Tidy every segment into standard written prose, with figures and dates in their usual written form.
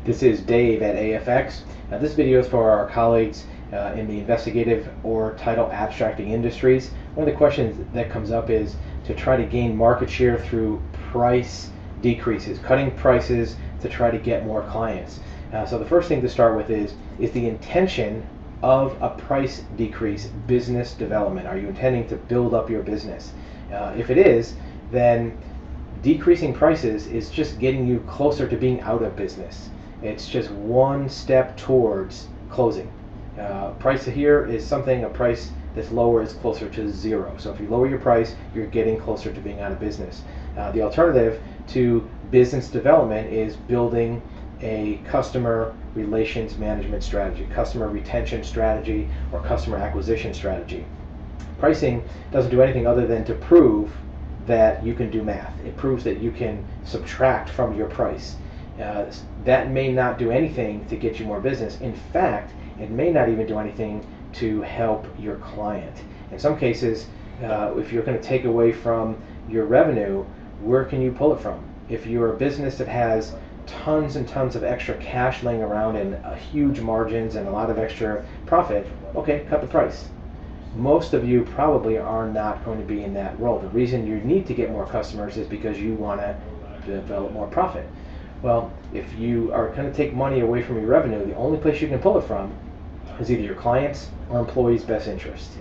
This is Dave at AFX. Now, this video is for our colleagues in the investigative or title abstracting industries. One of the questions that comes up is to try to gain market share through price decreases, cutting prices to try to get more clients. So the first thing to start with is the intention of a price decrease business development? Are you intending to build up your business? If it is, then decreasing prices is just getting you closer to being out of business. It's just one step towards closing. Price here is a price that's lower is closer to zero. So if you lower your price, you're getting closer to being out of business. The alternative to business development is building a customer relations management strategy, customer retention strategy, or customer acquisition strategy. Pricing doesn't do anything other than to prove that you can do math. It proves that you can subtract from your price. That may not do anything to get you more business. In fact, it may not even do anything to help your client. In some cases, if you're going to take away from your revenue, where can you pull it from? If you're a business that has tons and tons of extra cash laying around and huge margins and a lot of extra profit, okay, cut the price. Most of you probably are not going to be in that role. The reason you need to get more customers is because you want to develop more profit. Well, if you are going to take money away from your revenue, the only place you can pull it from is either your clients' or employees' best interest.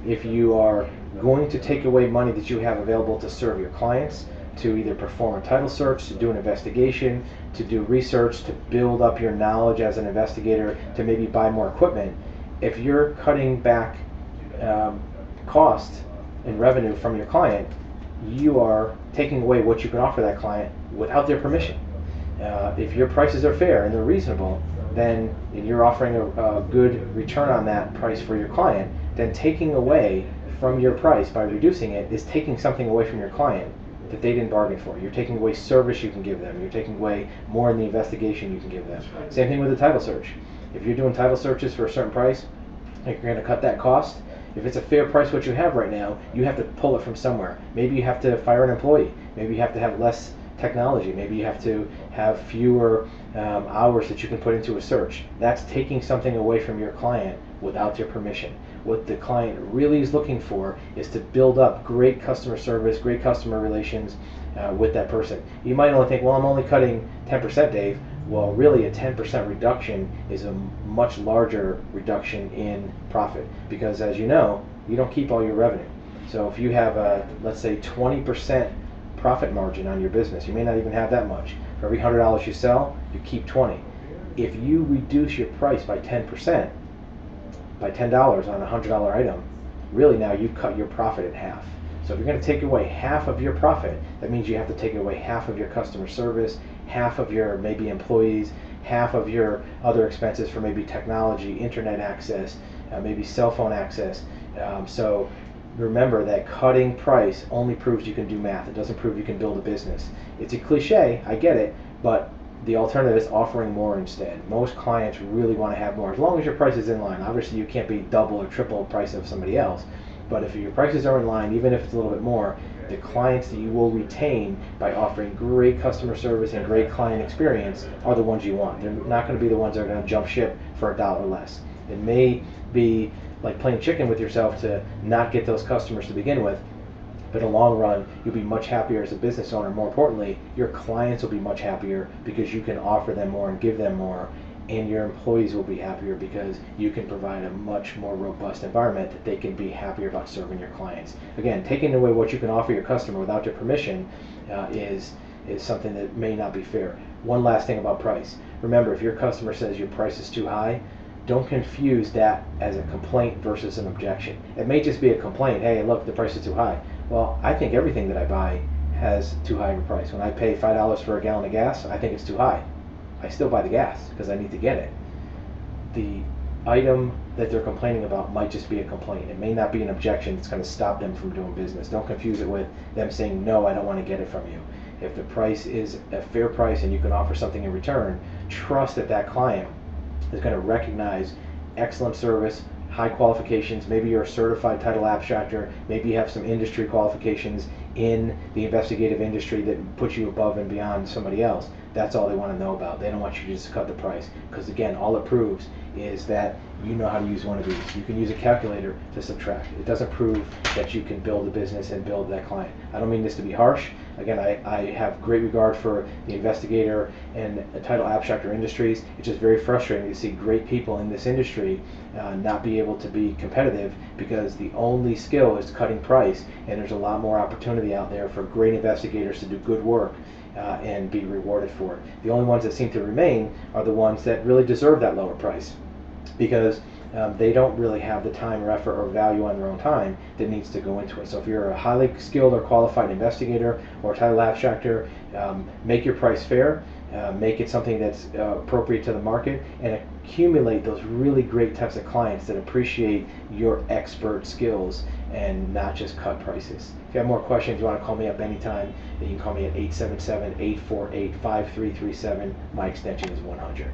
If you are going to take away money that you have available to serve your clients, to either perform a title search, to do an investigation, to do research, to build up your knowledge as an investigator, to maybe buy more equipment, if you're cutting back cost and revenue from your client, you are taking away what you can offer that client without their permission. If your prices are fair and they're reasonable, then you're offering a good return on that price for your client, then taking away from your price by reducing it is taking something away from your client that they didn't bargain for. You're taking away service you can give them. You're taking away more in the investigation you can give them. Same thing with the title search. If you're doing title searches for a certain price, and you're going to cut that cost, if it's a fair price what you have right now, you have to pull it from somewhere. Maybe you have to fire an employee. Maybe you have to have less technology. Maybe you have to have fewer hours that you can put into a search. That's taking something away from your client without your permission. What the client really is looking for is to build up great customer service, great customer relations with that person. You might only think, well, I'm only cutting 10%, Dave. Well, really a 10% reduction is a much larger reduction in profit because, as you know, you don't keep all your revenue. So if you have a, let's say, 20% profit margin on your business, you may not even have that much. For every $100 you sell, you keep 20. If you reduce your price by 10%, by $10 on a $100 item, really now you've cut your profit in half. So if you're going to take away half of your profit, that means you have to take away half of your customer service, half of your maybe employees, half of your other expenses for maybe technology, internet access, maybe cell phone access. So remember that cutting price only proves you can do math. It doesn't prove you can build a business. It's a cliche, I get it, but the alternative is offering more instead. Most clients really want to have more, as long as your price is in line. Obviously you can't be double or triple the price of somebody else, but if your prices are in line, even if it's a little bit more, the clients that you will retain by offering great customer service and great client experience are the ones you want. They're not going to be the ones that are going to jump ship for $1 less. It may be like playing chicken with yourself to not get those customers to begin with, but in the long run, you'll be much happier as a business owner. More importantly, your clients will be much happier because you can offer them more and give them more, and your employees will be happier because you can provide a much more robust environment that they can be happier about serving your clients. Again, taking away what you can offer your customer without your permission is something that may not be fair. One last thing about price. Remember, if your customer says your price is too high, don't confuse that as a complaint versus an objection. It may just be a complaint. Hey, look, the price is too high. Well, I think everything that I buy has too high of a price. When I pay $5 for a gallon of gas, I think it's too high. I still buy the gas because I need to get it. The item that they're complaining about might just be a complaint. It may not be an objection that's going to stop them from doing business. Don't confuse it with them saying, no, I don't want to get it from you. If the price is a fair price and you can offer something in return, trust that that client is going to recognize excellent service, high qualifications. Maybe you're a certified title abstractor. Maybe you have some industry qualifications in the investigative industry that puts you above and beyond somebody else. That's all they want to know about. They don't want you to just cut the price, because again, all it proves is that you know how to use one of these. You can use a calculator to subtract. It doesn't prove that you can build a business and build that client. I don't mean this to be harsh. Again, I have great regard for the investigator and title abstractor industries. It's just very frustrating to see great people in this industry not be able to be competitive, because the only skill is cutting price, and there's a lot more opportunity out there for great investigators to do good work and be rewarded for it. The only ones that seem to remain are the ones that really deserve that lower price, because they don't really have the time or effort or value on their own time that needs to go into it. So if you're a highly skilled or qualified investigator or title abstractor, make your price fair, make it something that's appropriate to the market, and accumulate those really great types of clients that appreciate your expert skills and not just cut prices. If you have more questions, you want to call me up anytime, you can call me at 877-848-5337. My extension is 100.